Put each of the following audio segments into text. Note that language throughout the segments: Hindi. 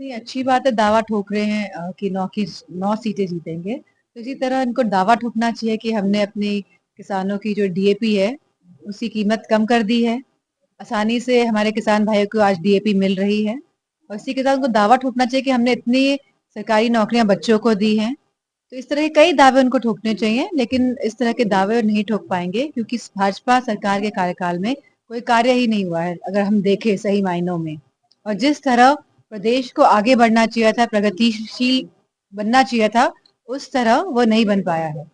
नहीं, अच्छी बात है, दावा ठोक रहे हैं कि 9 सीटें जीतेंगे। तो इसी तरह इनको दावा ठोकना चाहिए कि हमने अपनी किसानों की जो डीएपी है, उसकी कीमत कम कर दी है। आसानी से हमारे किसान भाइयों को आज डीएपी मिल रही है और इसी के साथ उनको दावा ठोकना चाहिए कि हमने इतनी सरकारी नौकरियां बच्चों को दी हैं। तो इस तरह के कई दावे उनको ठोकने चाहिए, लेकिन इस तरह के दावे नहीं ठोक पाएंगे क्योंकि भाजपा सरकार के कार्यकाल में कोई कार्य ही नहीं हुआ है, अगर हम देखें सही मायनों में। और जिस तरह प्रदेश को आगे बढ़ना चाहिए था, प्रगतिशील बनना चाहिए था, उस तरह वो नहीं बन पाया है।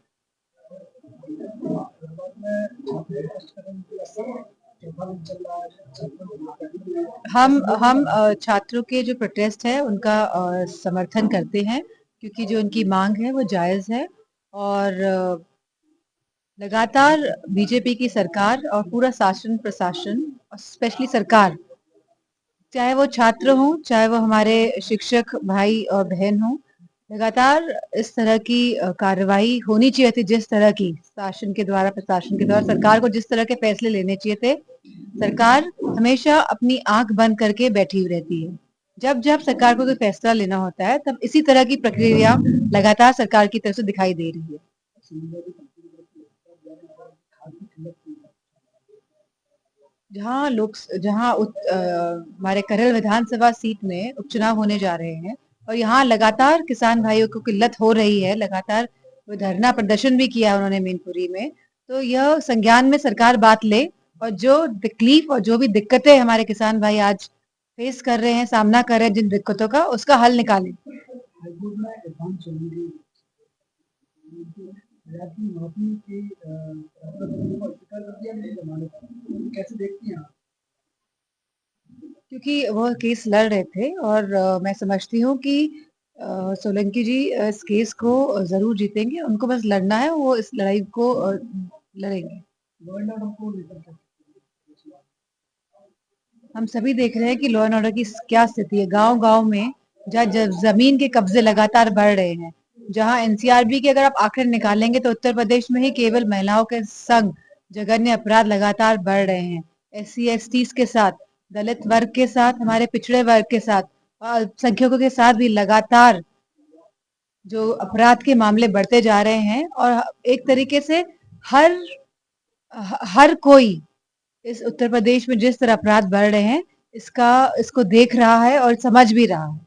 हम छात्रों के जो प्रोटेस्ट है उनका समर्थन करते हैं क्योंकि जो उनकी मांग है वो जायज है। और लगातार बीजेपी की सरकार और पूरा शासन प्रशासन और स्पेशली सरकार, चाहे वो छात्र हों, चाहे वो हमारे शिक्षक भाई और बहन हों, लगातार इस तरह की कार्रवाई होनी चाहिए थी। जिस तरह की शासन के द्वारा, प्रशासन के द्वारा सरकार को जिस तरह के फैसले लेने चाहिए थे, सरकार हमेशा अपनी आंख बंद करके बैठी हुई रहती है। जब जब सरकार को कोई फैसला लेना होता है, तब इसी तरह की प्रक्रिया लगातार सरकार की तरफ से दिखाई दे रही है। हमारे करल विधानसभा सीट में उपचुनाव होने जा रहे हैं और यहाँ लगातार किसान भाइयों को किल्लत हो रही है। लगातार वो धरना प्रदर्शन भी किया उन्होंने मैनपुरी में। तो यह संज्ञान में सरकार बात ले और जो तकलीफ और जो भी दिक्कतें हमारे किसान भाई आज फेस कर रहे हैं, सामना कर रहे हैं, जिन दिक्कतों का, उसका हल निकालें। क्योंकि वो केस लड़ रहे थे और मैं समझती हूँ कि सोलंकी जी इस केस को जरूर जीतेंगे। उनको बस लड़ना है, वो इस लड़ाई को लड़ेंगे। हम सभी देख रहे हैं कि लॉ एंड ऑर्डर की क्या स्थिति है गांव गांव में, जहाँ जमीन के कब्जे लगातार बढ़ रहे हैं, जहां एनसीआरबी के अगर आप आंकड़े निकालेंगे तो उत्तर प्रदेश में ही केवल महिलाओं के संग जघन्य अपराध लगातार बढ़ रहे हैं। एससी एसटी के साथ, दलित वर्ग के साथ, हमारे पिछड़े वर्ग के साथ और अल्पसंख्यकों के साथ भी लगातार जो अपराध के मामले बढ़ते जा रहे हैं। और एक तरीके से हर हर कोई इस उत्तर प्रदेश में जिस तरह अपराध बढ़ रहे हैं, इसको देख रहा है और समझ भी रहा है।